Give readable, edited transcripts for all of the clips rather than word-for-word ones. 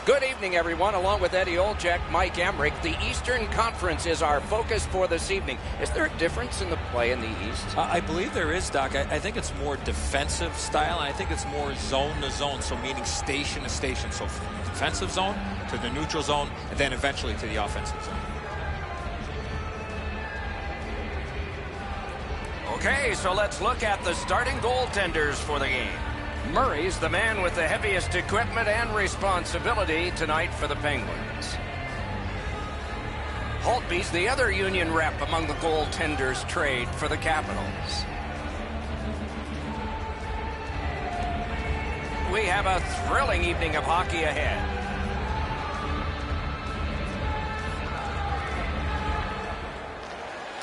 Good evening, everyone. Along with Eddie Olczyk, Mike Emrick, the Eastern Conference is our focus for this evening. Is there a difference in the play in the East? I believe there is, Doc. I think it's more defensive style, and I think it's more zone to zone, so meaning station to station. So from the defensive zone to the neutral zone, and then eventually to the offensive zone. Okay, so let's look at the starting goaltenders for the game. Murray's the man with the heaviest equipment and responsibility tonight for the Penguins. Holtby's the other Union rep among the goaltenders trade for the Capitals. We have a thrilling evening of hockey ahead.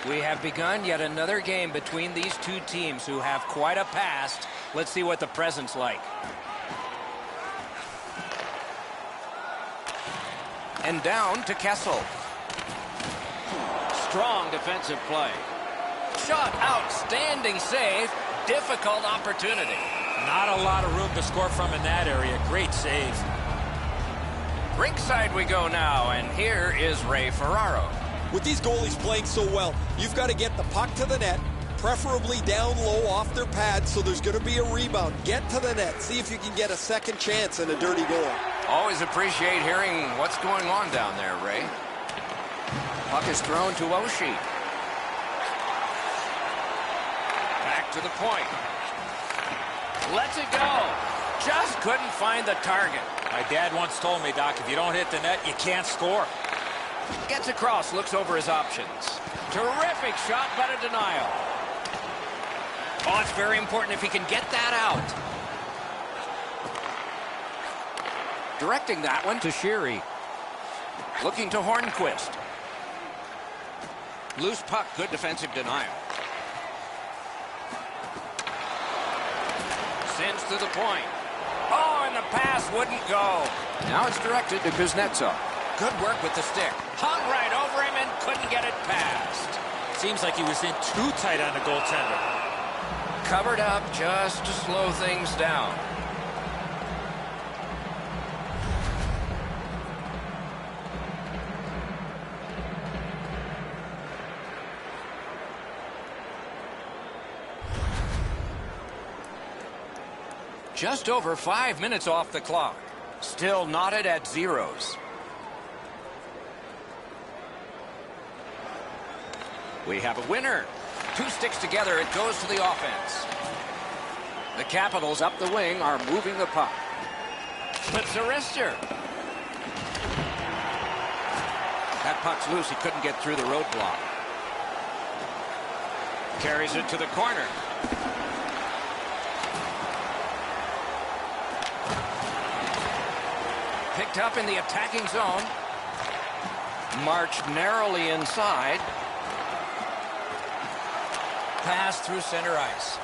We have begun yet another game between these two teams who have quite a past. Let's see what the present's like. And down to Kessel. Strong defensive play. Shot, outstanding save. Difficult opportunity. Not a lot of room to score from in that area. Great save. Rinkside we go now, and here is Ray Ferraro. With these goalies playing so well, you've got to get the puck to the net, preferably down low off their pads, so there's going to be a rebound. Get to the net. See if you can get a second chance and a dirty goal. Always appreciate hearing what's going on down there, Ray. Puck is thrown to Oshie. Back to the point. Lets it go. Just couldn't find the target. My dad once told me, Doc, if you don't hit the net, you can't score. Gets across, looks over his options. Terrific shot, but a denial. Oh, it's very important if he can get that out. Directing that one to Sheary. Looking to Hornquist. Loose puck, good defensive denial. Sends to the point. Oh, and the pass wouldn't go. Now it's directed to Kuznetsov. Good work with the stick. Hung right over him and couldn't get it past. Seems like he was in too tight on the goaltender. Covered up just to slow things down. Just over 5 minutes off the clock. Still knotted at zeros. We have a winner. Two sticks together, it goes to the offense. The Capitals up the wing are moving the puck. Flips a wrister. That puck's loose, he couldn't get through the roadblock. Carries it to the corner. Picked up in the attacking zone. Marched narrowly inside. Pass through center ice.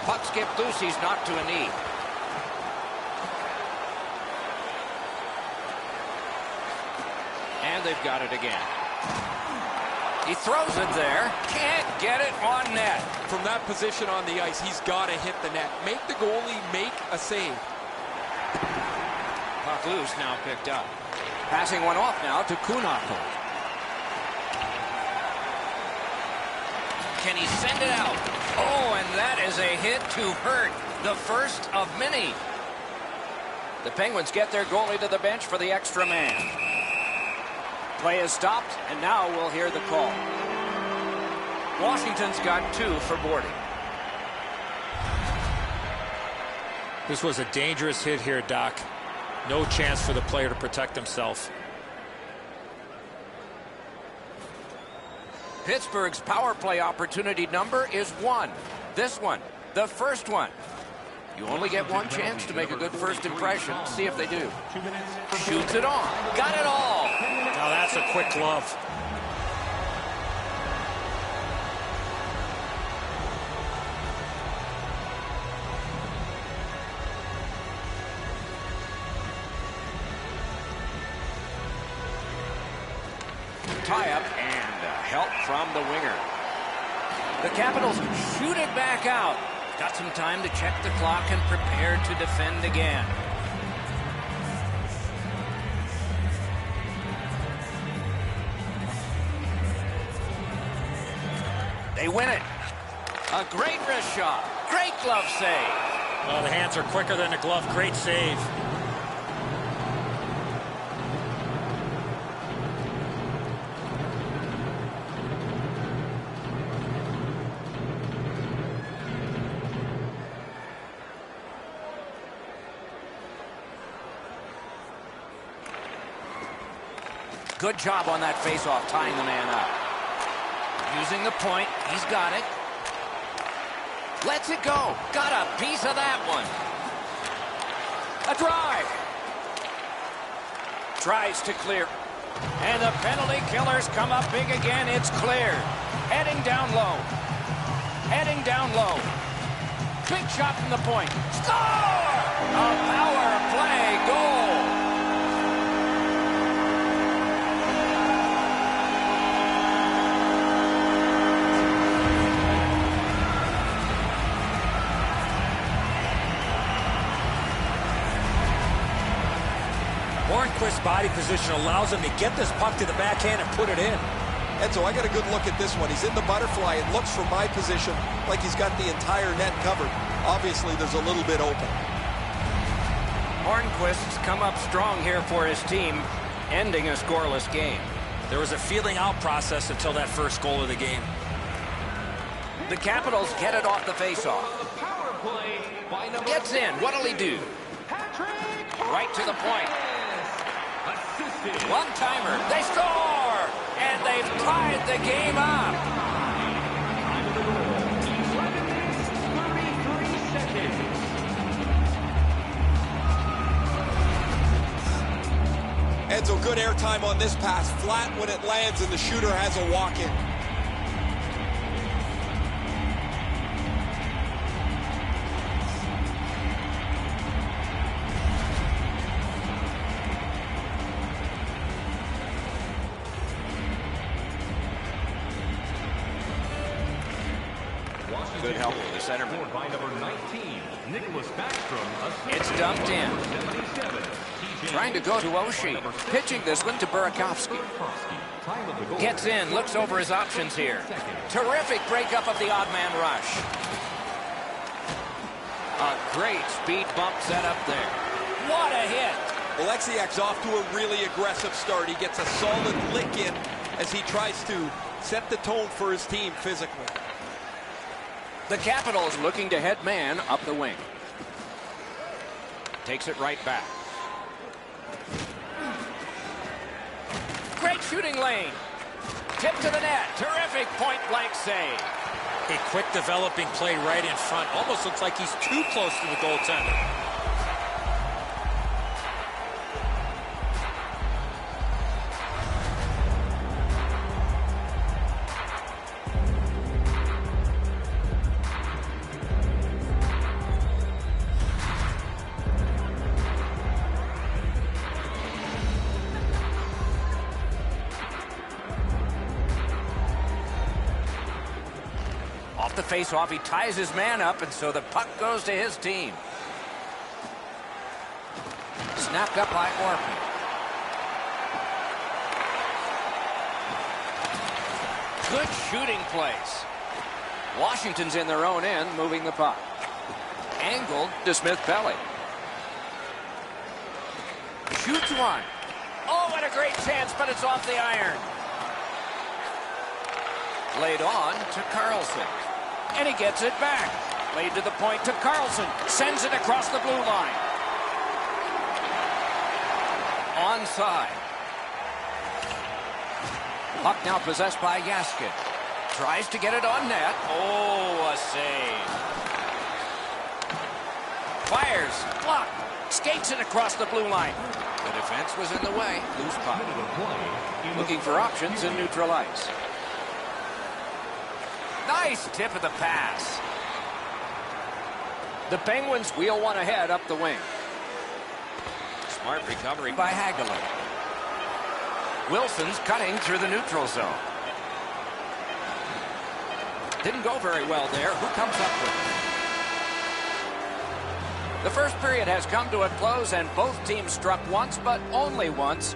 Puck skipped loose. He's knocked to a knee. And they've got it again. He throws it there. Can't get it on net. From that position on the ice, he's got to hit the net. Make the goalie make a save. Puck loose, now picked up. Passing one off now to Kunako. Can he send it out? Oh, and that is a hit to hurt. The first of many. The Penguins get their goalie to the bench for the extra man. Play is stopped, and now we'll hear the call. Washington's got 2 for boarding. This was a dangerous hit here, Doc. No chance for the player to protect himself. Pittsburgh's power play opportunity number is 1. This one, the first one. You only get one chance to make a good first impression. See if they do. Shoots it on. Got it all. Now that's a quick glove. Tie-up and help from the winger. The Capitals shoot it back out. Got some time to check the clock and prepare to defend again. They win it. A great wrist shot. Great glove save. Well, the hands are quicker than the glove. Great save. Good job on that faceoff, tying the man up. Using the point, he's got it. Lets it go. Got a piece of that one. A drive. Tries to clear. And the penalty killers come up big again. It's cleared. Heading down low. Heading down low. Big shot from the point. Score! A power play goal. Hornquist's body position allows him to get this puck to the backhand and put it in. Enzo, I got a good look at this one. He's in the butterfly. It looks from my position like he's got the entire net covered. Obviously, there's a little bit open. Hornquist's come up strong here for his team, ending a scoreless game. There was a feeling out process until that first goal of the game. The Capitals get it off the faceoff. Gets in. What'll he do? Right to the point. One-timer. They score! And they've tied the game up. Enzo, good airtime on this pass. Flat when it lands and the shooter has a walk-in. Good help with the centerman. It's dumped in. Trying to go to Oshie. Pitching this one to Burakovsky. Gets in, looks over his options here. Terrific breakup of the odd man rush. A great speed bump set up there. What a hit. Alexiak's off to a really aggressive start. He gets a solid lick in as he tries to set the tone for his team physically. The Capitals looking to head man up the wing. Takes it right back. Great shooting lane. Tip to the net. Terrific point-blank save. A quick developing play right in front. Almost looks like he's too close to the goaltender. Off the face-off, he ties his man up, and so the puck goes to his team. Snapped up by Orpin. Good shooting place. Washington's in their own end, moving the puck. Angled to Smith-Pelly. Shoots one. Oh, what a great chance, but it's off the iron. Laid on to Carlson. And he gets it back. Laid to the point to Carlson. Sends it across the blue line. Onside. Puck now possessed by Yaskin. Tries to get it on net. Oh, a save. Fires. Block. Skates it across the blue line. The defense was in the way. Loose puck. Looking for options in neutral ice. Nice tip of the pass. The Penguins wheel one ahead up the wing. Smart recovery by Hagelin. Wilson's cutting through the neutral zone. Didn't go very well there. Who comes up with it? The first period has come to a close, and both teams struck once, but only once.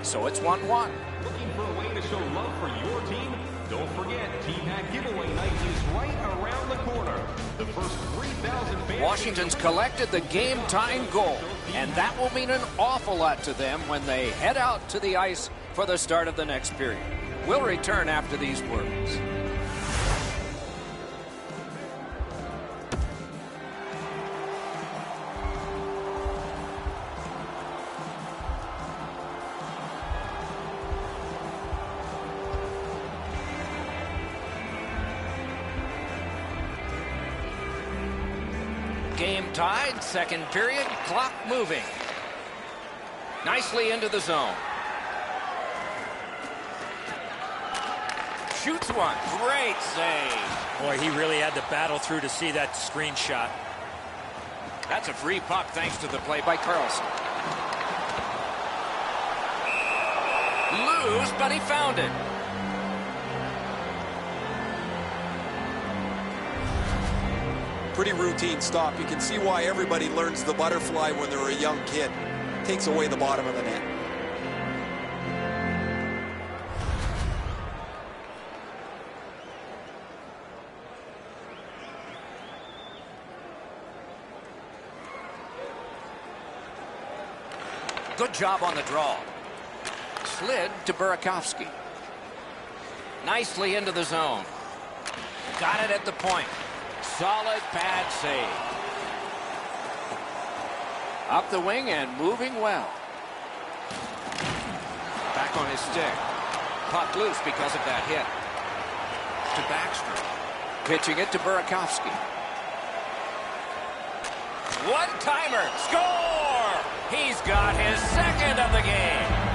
So it's 1-1. Looking for a way to show love for your team? Don't forget, Team Hat Giveaway Night is right around the corner. The first 3,000 fans... Washington's collected the game-tying goal, and that will mean an awful lot to them when they head out to the ice for the start of the next period. We'll return after these words. Game tied, second period, clock moving. Nicely into the zone. Shoots one, great save. Boy, he really had to battle through to see that screen shot. That's a free puck thanks to the play by Carlson. Loose, but he found it. Pretty routine stop. You can see why everybody learns the butterfly when they're a young kid. Takes away the bottom of the net. Good job on the draw. Slid to Burakovsky. Nicely into the zone. Got it at the point. Solid pad save. Up the wing and moving well. Back on his stick. Puck loose because of that hit. To Backstrom. Pitching it to Burakovsky. One-timer. Score! He's got his second of the game.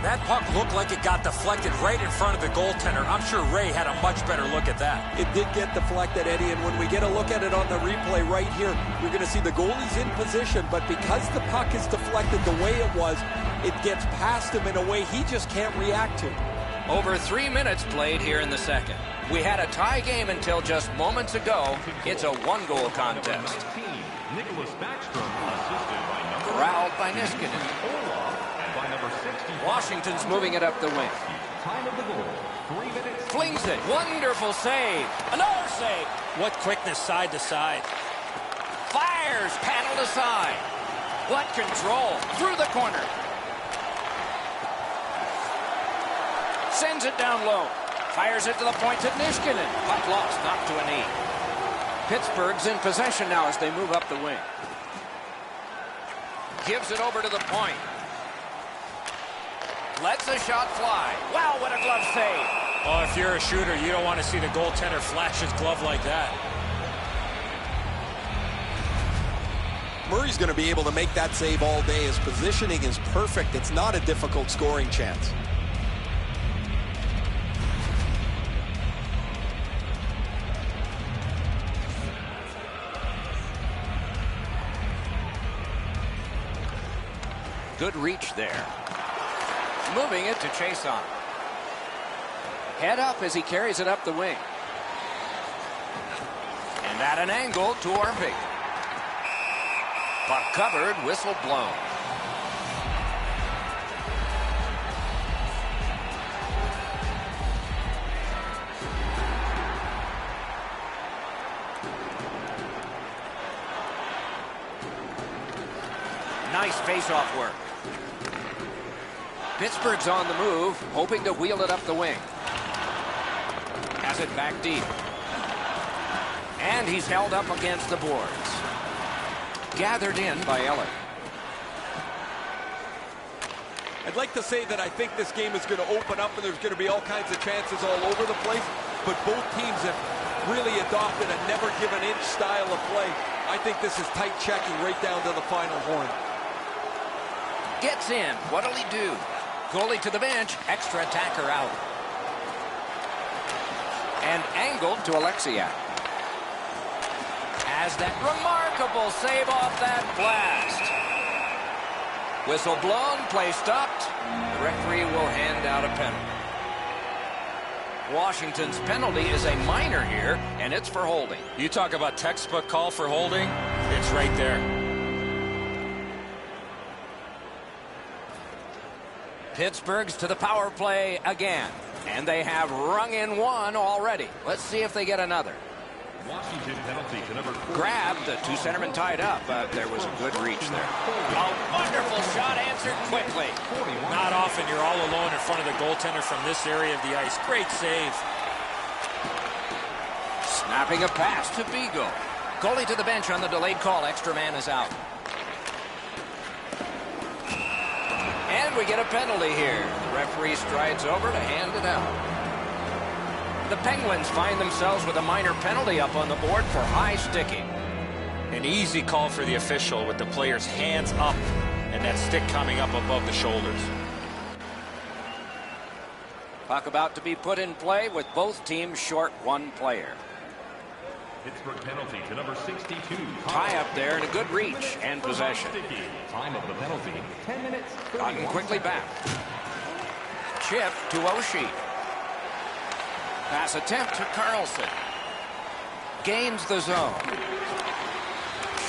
That puck looked like it got deflected right in front of the goaltender. I'm sure Ray had a much better look at that. It did get deflected, Eddie, and when we get a look at it on the replay right here, you're going to see the goalie's in position, but because the puck is deflected the way it was, it gets past him in a way he just can't react to. Over 3 minutes played here in the second. We had a tie game until just moments ago. It's a one-goal contest. Nicholas Backstrom, assisted by number... Corralled by Niskanen. By number 60. Washington's moving it up the wing. Time of the goal, 3 minutes. Flings it. Wonderful save. Another save. What quickness side to side. Fires. Paddled aside. What control. Through the corner. Sends it down low. Fires it to the point to Niskanen. Puck lost. Knocked to a knee. Pittsburgh's in possession now as they move up the wing. Gives it over to the point. Lets a shot fly. Wow, what a glove save. Oh, if you're a shooter, you don't want to see the goaltender flash his glove like that. Murray's going to be able to make that save all day. His positioning is perfect. It's not a difficult scoring chance. Good reach there. Moving it to Chason. Head up as he carries it up the wing. And at an angle to Orpik. Puck covered, whistle blown. Nice face-off work. Pittsburgh's on the move, hoping to wheel it up the wing. Has it back deep. And he's held up against the boards. Gathered in by Eller. I'd like to say that I think this game is going to open up and there's going to be all kinds of chances all over the place, but both teams have really adopted a never-give-an-inch style of play. I think this is tight checking right down to the final horn. Gets in. What'll he do? Goalie to the bench. Extra attacker out. And angled to Alexiak. Has that remarkable save off that blast. Whistle blown, play stopped. The referee will hand out a penalty. Washington's penalty is a minor here, and it's for holding. You talk about textbook call for holding, it's right there. Pittsburgh's to the power play again, and they have rung in one already. Let's see if they get another. Washington penalty to number 4. Grabbed, the two centermen tied up, but there was a good reach there. A wonderful shot answered quickly. Not often you're all alone in front of the goaltender from this area of the ice. Great save. Snapping a pass to Beagle. Goalie to the bench on the delayed call. Extra man is out. And we get a penalty here. The referee strides over to hand it out. The Penguins find themselves with a minor penalty up on the board for high sticking. An easy call for the official with the player's hands up and that stick coming up above the shoulders. Puck about to be put in play with both teams short one player. Pittsburgh penalty to number 62. Tie up there and a good reach and possession. Time of the penalty, 10 minutes. Gotten quickly back. Chip to Oshie. Pass attempt to Carlson. Gains the zone.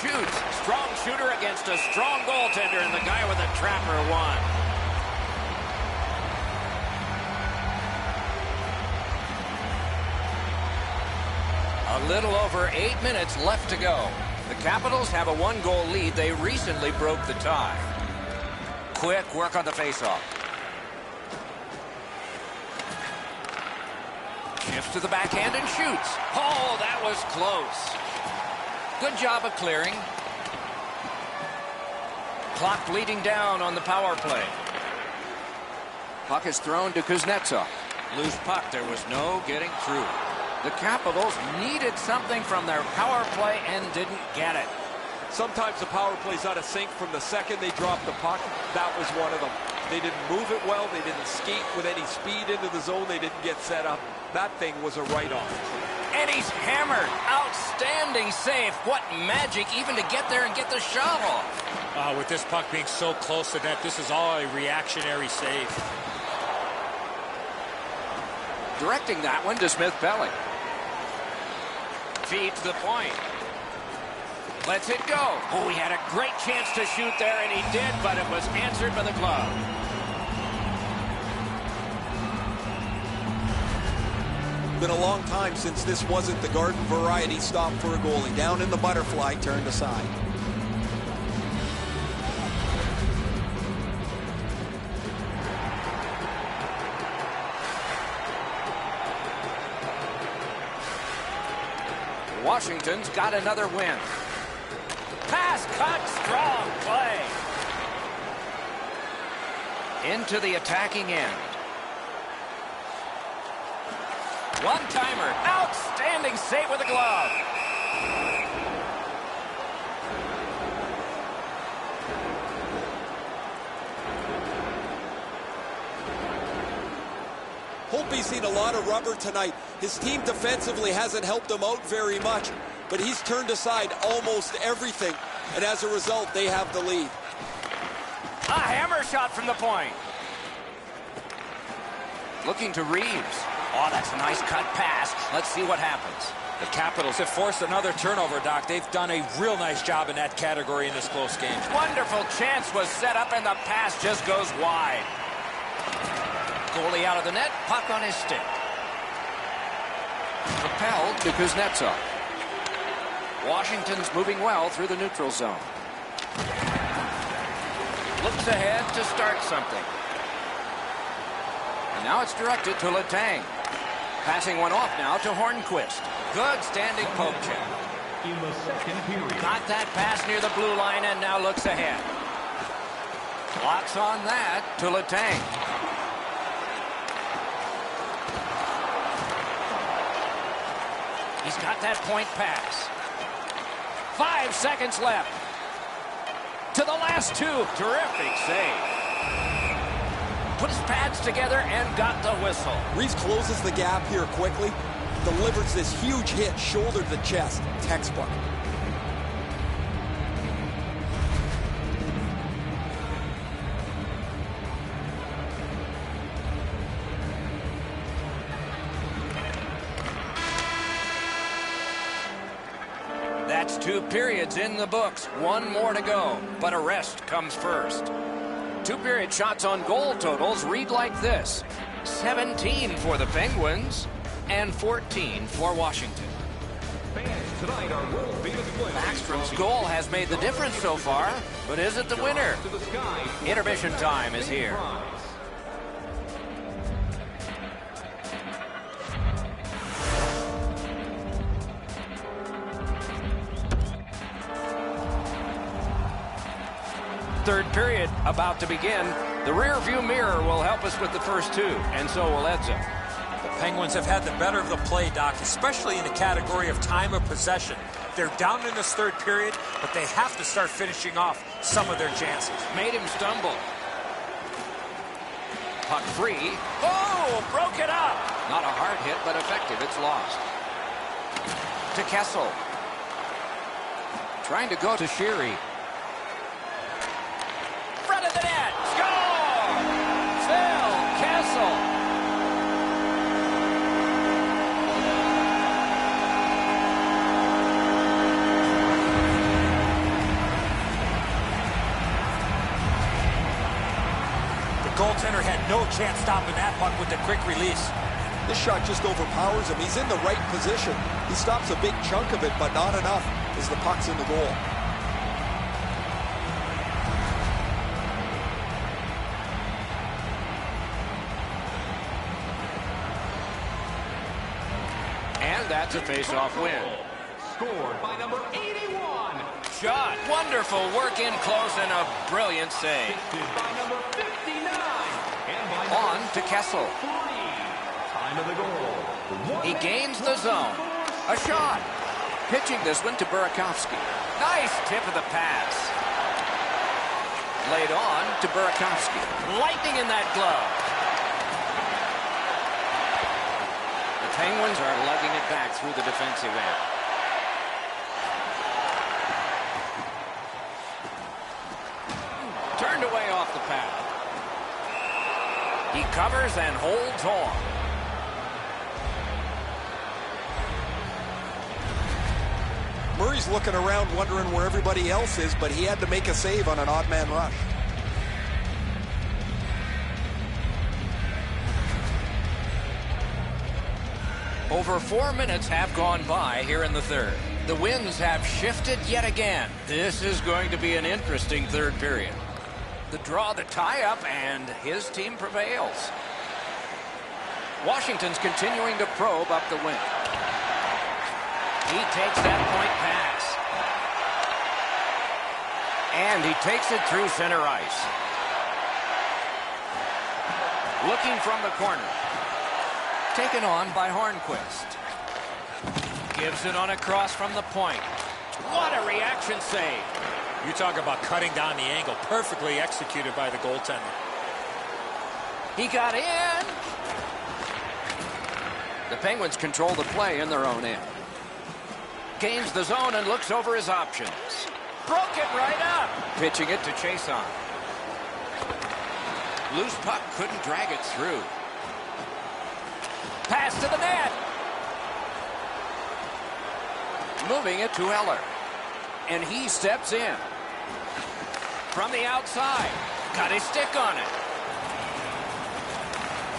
Shoots. Strong shooter against a strong goaltender, and the guy with a trapper won. A little over 8 minutes left to go. The Capitals have a one-goal lead. They recently broke the tie. Quick work on the faceoff. Shifts to the backhand and shoots. Oh, that was close. Good job of clearing. Clock bleeding down on the power play. Puck is thrown to Kuznetsov. Loose puck. There was no getting through. The Capitals needed something from their power play and didn't get it. Sometimes the power play's out of sync from the second they dropped the puck. That was one of them. They didn't move it well. They didn't skate with any speed into the zone. They didn't get set up. That thing was a write-off. And he's hammered. Outstanding save. What magic even to get there and get the shot off. With this puck being so close to net, this is all a reactionary save. Directing that one to Smith-Pelly. Feed to the point. Lets it go. Oh, he had a great chance to shoot there, and he did, but it was answered by the glove. Been a long time since this wasn't the garden variety stop for a goalie. Down in the butterfly, turned aside. Washington's got another win. Pass cut, strong play. Into the attacking end. One-timer. Outstanding save with a glove. Holtby's seen a lot of rubber tonight. His team defensively hasn't helped him out very much, but he's turned aside almost everything, and as a result, they have the lead. A hammer shot from the point. Looking to Reeves. Oh, that's a nice cut pass. Let's see what happens. The Capitals have forced another turnover, Doc. They've done a real nice job in that category in this close game. Wonderful chance was set up, and the pass just goes wide. Goalie out of the net, puck on his stick. Propelled to Kuznetsov. Washington's moving well through the neutral zone. Looks ahead to start something. And now it's directed to Letang. Passing one off now to Hornquist. Good standing poke check. In the second period. Got that pass near the blue line and now looks ahead. Locks on that to Letang. He's got that point pass. 5 seconds left. To the last two. Terrific save. Put his pads together and got the whistle. Reeves closes the gap here quickly. Delivers this huge hit, shoulder to chest. Textbook. That's 2 periods in the books. 1 more to go, but a rest comes first. 2-period shots on goal totals read like this: 17 for the Penguins and 14 for Washington. Fans, tonight our world famous play. Backstrom's goal has made the difference so far, but is it the winner? To the sky. Intermission time is here. Third period about to begin. The rear view mirror will help us with the first 2, and so will Edzo. The Penguins have had the better of the play, Doc, especially in the category of time of possession. They're down in this third period, but they have to start finishing off some of their chances. Made him stumble. Puck free. Oh, broke it up. Not a hard hit, but effective. It's lost. To Kessel. Trying to go to Sheary. Front of the net. Score! Phil Kessel. Goaltender had no chance stopping that puck with the quick release. This shot just overpowers him. He's in the right position. He stops a big chunk of it, but not enough as the puck's in the goal. And that's a face-off win. Scored by number 81. Shot. Wonderful work in close and a brilliant save. By number 59. And by number On to Kessel. 3. Time of the goal. He gains the zone. A shot. Pitching this one to Burakovsky. Nice tip of the pass. Laid on to Burakovsky. Lightning in that glove. The Penguins are lugging it back through the defensive end. Turned away off the pad. He covers and holds on. Murray's looking around wondering where everybody else is, but he had to make a save on an odd man rush. Over 4 minutes have gone by here in the third. The winds have shifted yet again. This is going to be an interesting third period. The draw, the tie-up, and his team prevails. Washington's continuing to probe up the wing. He takes that point pass. And he takes it through center ice. Looking from the corner. Taken on by Hornquist. Gives it on a cross from the point. What a reaction save. You talk about cutting down the angle. Perfectly executed by the goaltender. He got in. The Penguins control the play in their own end. Gains the zone and looks over his options. Broke it right up. Pitching it to Chason. Loose puck, couldn't drag it through. Pass to the net. Moving it to Eller. And he steps in. From the outside. Got his stick on it.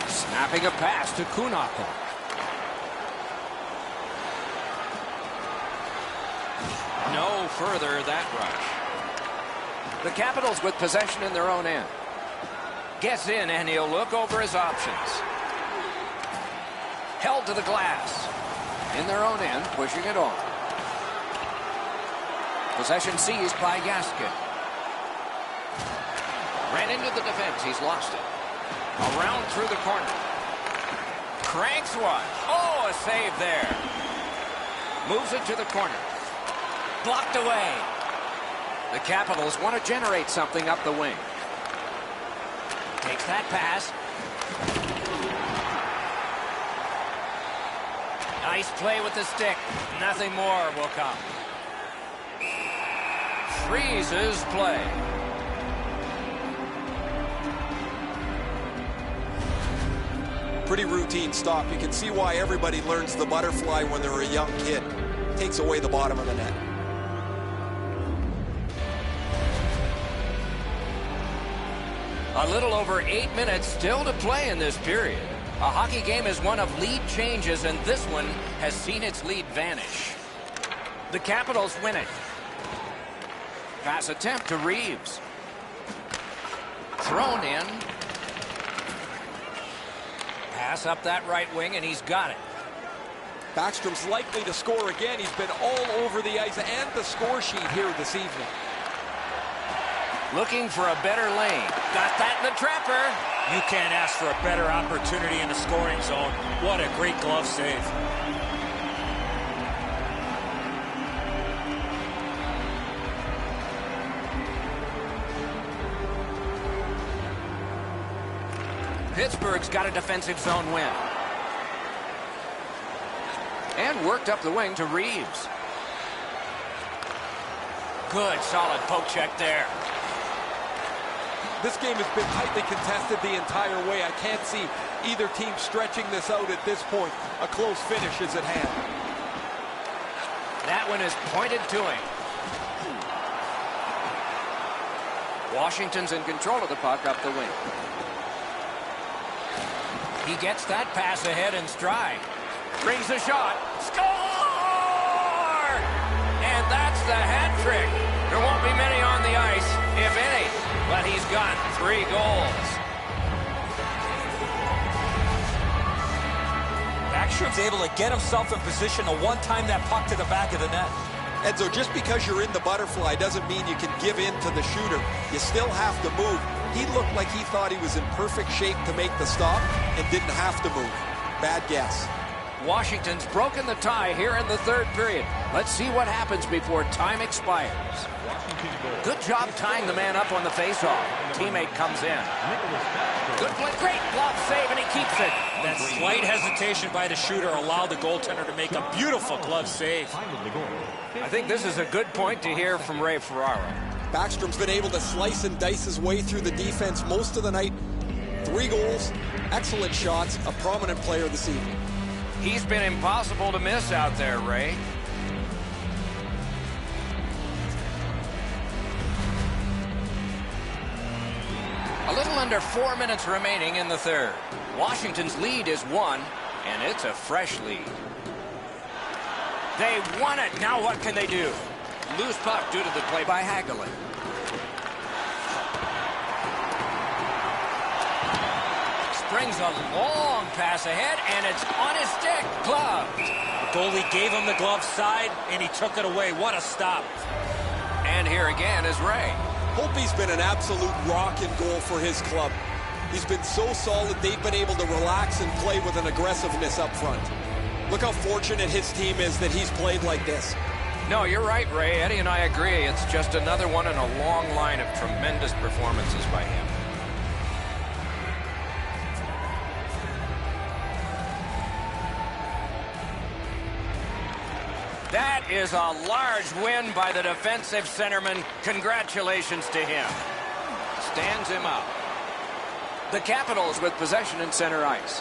Snapping a pass to Kunako. No further that rush. The Capitals with possession in their own end. Gets in and he'll look over his options. Held to the glass. In their own end, pushing it on. Possession seized by Gaskin. Ran into the defense. He's lost it. Around through the corner. Cranks one. Oh, a save there. Moves it to the corner. Blocked away. The Capitals want to generate something up the wing. Takes that pass. Nice play with the stick. Nothing more will come. Freezes play. Pretty routine stop. You can see why everybody learns the butterfly when they're a young kid. Takes away the bottom of the net. A little over 8 minutes still to play in this period. A hockey game is one of lead changes, and this one has seen its lead vanish. The Capitals win it. Pass attempt to Reeves. Thrown in. Pass up that right wing, and he's got it. Backstrom's likely to score again. He's been all over the ice and the score sheet here this evening. Looking for a better lane. Got that in the trapper. You can't ask for a better opportunity in the scoring zone. What a great glove save. Pittsburgh's got a defensive zone win. And worked up the wing to Reeves. Good, solid poke check there. This game has been tightly contested the entire way. I can't see either team stretching this out at this point. A close finish is at hand. That one is pointed to him. Washington's in control of the puck up the wing. He gets that pass ahead in stride. Brings the shot. Score! And that's the hat trick. There won't be many on the ice, if any. But he's got 3 goals. Backstrom's able to get himself in position to one-time that puck to the back of the net. And so just because you're in the butterfly doesn't mean you can give in to the shooter. You still have to move. He looked like he thought he was in perfect shape to make the stop and didn't have to move. Bad guess. Washington's broken the tie here in the third period. Let's see what happens before time expires. Good job tying the man up on the faceoff. Teammate comes in. Good play. Great glove save, and he keeps it. That slight hesitation by the shooter allowed the goaltender to make a beautiful glove save. I think this is a good point to hear from Ray Ferraro. Backstrom's been able to slice and dice his way through the defense most of the night. 3 goals, excellent shots, a prominent player this evening. He's been impossible to miss out there, Ray. A little under 4 minutes remaining in the third. Washington's lead is 1, and it's a fresh lead. They won it. Now what can they do? Loose puck due to the play by Hagelin. Springs a long pass ahead, and it's on his stick. Gloved. The goalie gave him the glove side, and he took it away. What a stop. And here again is Ray. Holtby's been an absolute rock and goal for his club. He's been so solid, they've been able to relax and play with an aggressiveness up front. Look how fortunate his team is that he's played like this. No, you're right, Ray. Eddie and I agree. It's just another one in a long line of tremendous performances by him. That is a large win by the defensive centerman. Congratulations to him. Stands him up. The Capitals with possession in center ice.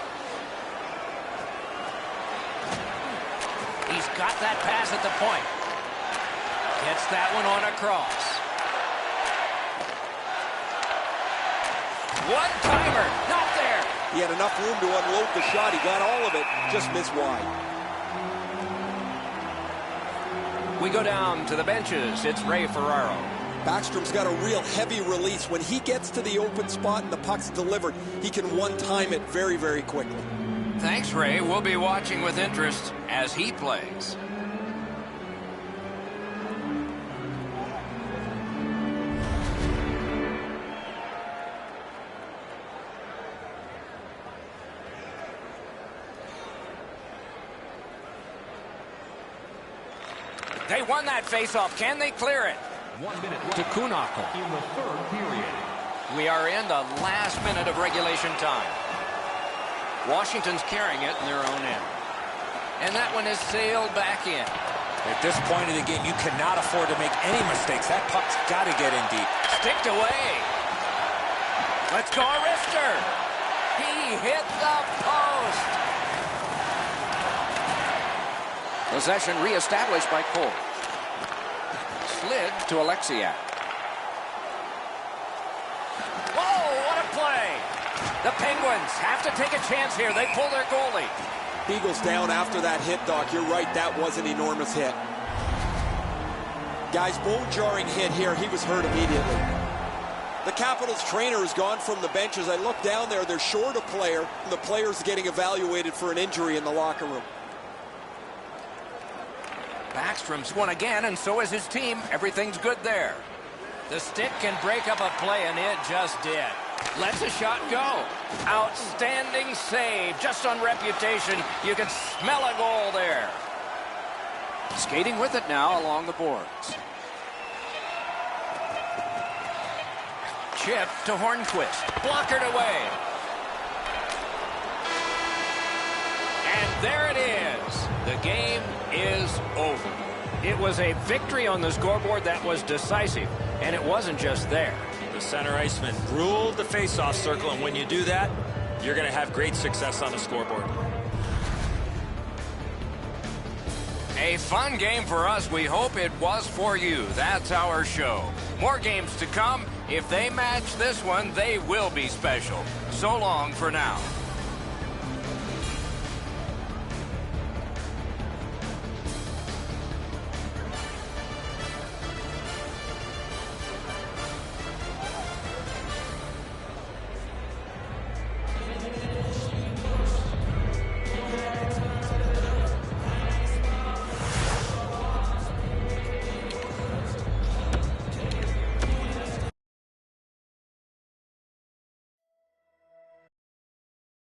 He's got that pass at the point. Gets that one on across. One-timer, not there. He had enough room to unload the shot. He got all of it, just missed wide. We go down to the benches. It's Ray Ferraro. Backstrom's got a real heavy release. When he gets to the open spot and the puck's delivered, he can one-time it very, very quickly. Thanks, Ray. We'll be watching with interest as he plays. They won that faceoff. Can they clear it? 1 minute To left Kunakl. in the third period. We are in the last minute of regulation time. Washington's carrying it in their own end. And that one is sailed back in. At this point of the game, you cannot afford to make any mistakes. That puck's got to get in deep. Sticked away. Let's go, Arister. He hit the post. Possession reestablished by Cole. Slid to Alexiak. Whoa, what a The Penguins have to take a chance here. They pull their goalie. Eagles down after that hit, Doc. You're right, that was an enormous hit. Guys, bone-jarring hit here. He was hurt immediately. The Capitals trainer has gone from the bench. As I look down there, they're short a player. The player's getting evaluated for an injury in the locker room. Backstrom's won again, and so is his team. Everything's good there. The stick can break up a play, and it just did. Lets a shot go. Outstanding save. Just on reputation, you can smell a goal there. Skating with it now along the boards. Chip to Hornquist. Blockered away. And there it is. The game is over. It was a victory on the scoreboard that was decisive, and it wasn't just there. The center iceman ruled the face-off circle, and when you do that, you're going to have great success on the scoreboard. A fun game for us. We hope it was for you. That's our show. More games to come. If they match this one, they will be special. So long for now.